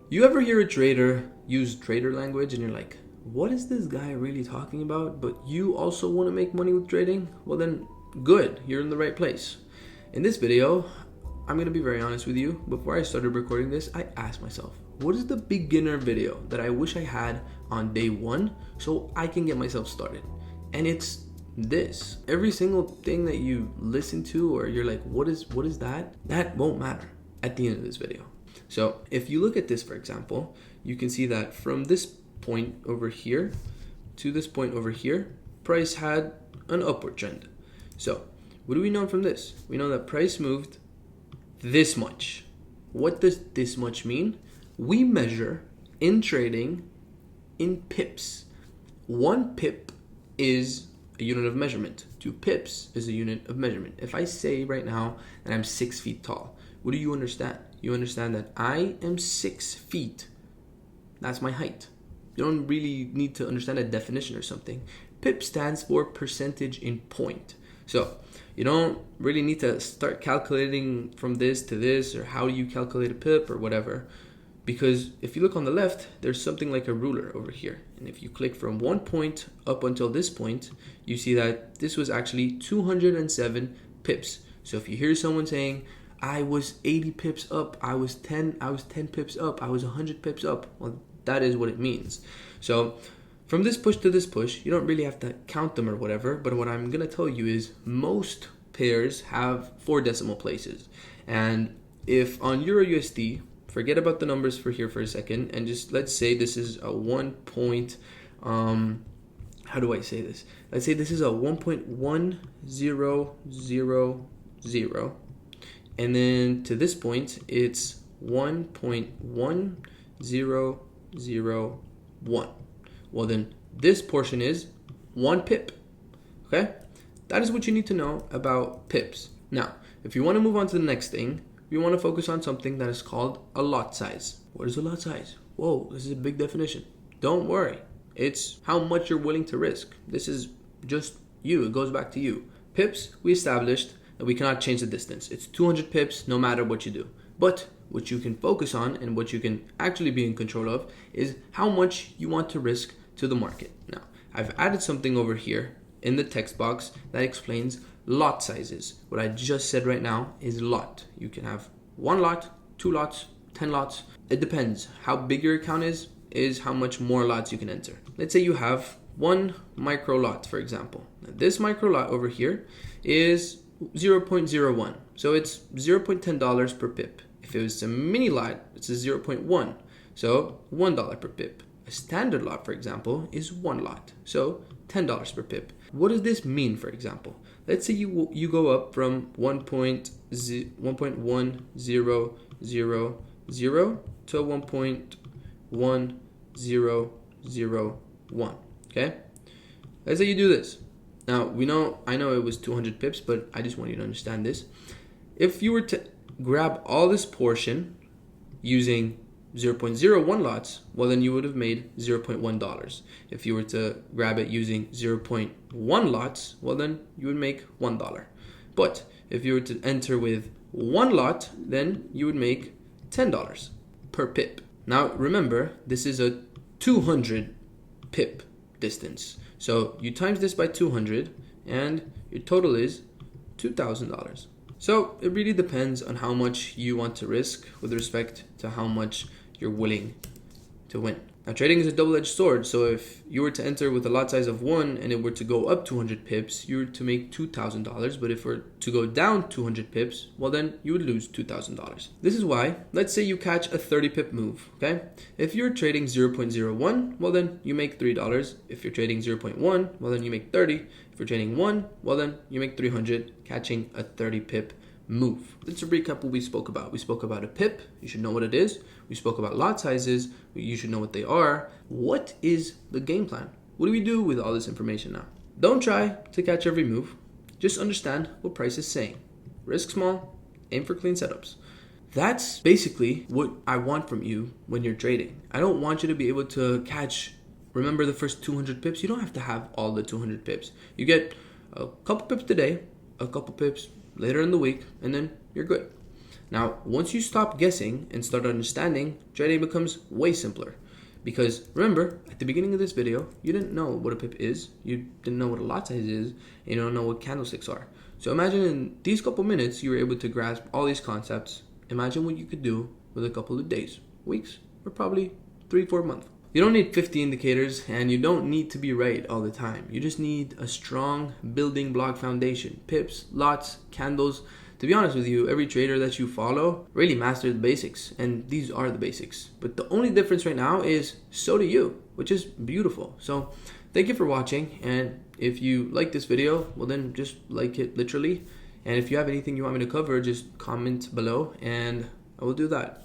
You ever hear a trader use trader language and you're like, what is this guy really talking about? But you also want to make money with trading? Well then, good, you're in the right place. In this video, I'm going to be very honest with you. Before I started recording this, I asked myself, what is the beginner video that I wish I had on day one so I can get myself started? And it's this. Every single thing that you listen to or you're like, what is that? That won't matter at the end of this video. So if you look at this, for example, you can see that from this point over here to this point over here, price had an upward trend. So what do we know from this? We know that price moved this much. What does this much mean? We measure in trading in pips. 1 pip is a unit of measurement. 2 pips is a unit of measurement. If I say right now that I'm 6 feet tall, what do you understand? You understand that I am 6 feet. That's my height. You don't really need to understand a definition or something. Pip stands for percentage in point. So you don't really need to start calculating from this to this or how do you calculate a pip or whatever. Because if you look on the left, there's something like a ruler over here. And if you click from one point up until this point, you see that this was actually 207 pips. So if you hear someone saying, I was 80 pips up, I was 10 pips up, I was 100 pips up, well, that is what it means. So from this push to this push, you don't really have to count them or whatever, but what I'm going to tell you is most pairs have 4 decimal places. And if on Euro USD, forget about the numbers for here for a second, and just let's say this is a 1 point, how do I say this? Let's say this is a 1.1000, and then to this point, it's 1.1001. Well then, this portion is 1 pip, okay? That is what you need to know about pips. Now, if you want to move on to the next thing, we want to focus on something that is called a lot size. What is a lot size? Whoa, this is a big definition. Don't worry. It's how much you're willing to risk. This is just you. It goes back to you. Pips, we established that we cannot change the distance. It's 200 pips no matter what you do. But what you can focus on and what you can actually be in control of is how much you want to risk to the market. Now, I've added something over here in the text box that explains lot sizes. What I just said right now is lot. You can have 1 lot, 2 lots, 10 lots. It depends. How big your account is how much more lots you can enter. Let's say you have 1 micro lot, for example. Now, this micro lot over here is 0.01. So it's $0.10 per pip. If it was a mini lot, it's a 0.1. So $1 per pip. A standard lot, for example, is 1 lot. So $10 per pip. What does this mean, for example? Let's say you go up from 1.1000 to 1.1001. Okay? Let's say you do this. Now, I know it was 200 pips, but I just want you to understand this. If you were to grab all this portion using 0.01 lots, well then you would have made $0.1. If you were to grab it using 0.1 lots, well then you would make $1. But if you were to enter with 1 lot, then you would make $10 per pip. Now remember, this is a 200 pip distance. So you times this by 200 and your total is $2,000. So it really depends on how much you want to risk with respect to how much you're willing to win. Now trading is a double-edged sword, so if you were to enter with a lot size of 1 and it were to go up 200 pips, you were to make $2,000, but if it were to go down 200 pips, well then you would lose $2,000. This is why, let's say you catch a 30 pip move, okay? If you're trading 0.01, well then you make $3. If you're trading 0.1, well then you make 30. If you're trading 1, well then you make 300, catching a 30 pip move. Let's recap what we spoke about. We spoke about a pip. You should know what it is. We spoke about lot sizes. You should know what they are. What is the game plan? What do we do with all this information now? Don't try to catch every move. Just understand what price is saying. Risk small, aim for clean setups. That's basically what I want from you when you're trading. I don't want you to be able to catch, remember the first 200 pips? You don't have to have all the 200 pips. You get a couple pips today, a couple pips later in the week, and then you're good. Now, once you stop guessing and start understanding, trading becomes way simpler. Because remember, at the beginning of this video, you didn't know what a pip is, you didn't know what a lot size is, and you don't know what candlesticks are. So imagine in these couple minutes, you were able to grasp all these concepts. Imagine what you could do with a couple of days, weeks, or probably 3-4 months. You don't need 50 indicators, and you don't need to be right all the time. You just need a strong building block foundation. Pips, lots, candles. To be honest with you, every trader that you follow really mastered the basics, and these are the basics. But the only difference right now is so do you, which is beautiful. So thank you for watching, and if you like this video, well then just like it literally. And if you have anything you want me to cover, just comment below and I will do that.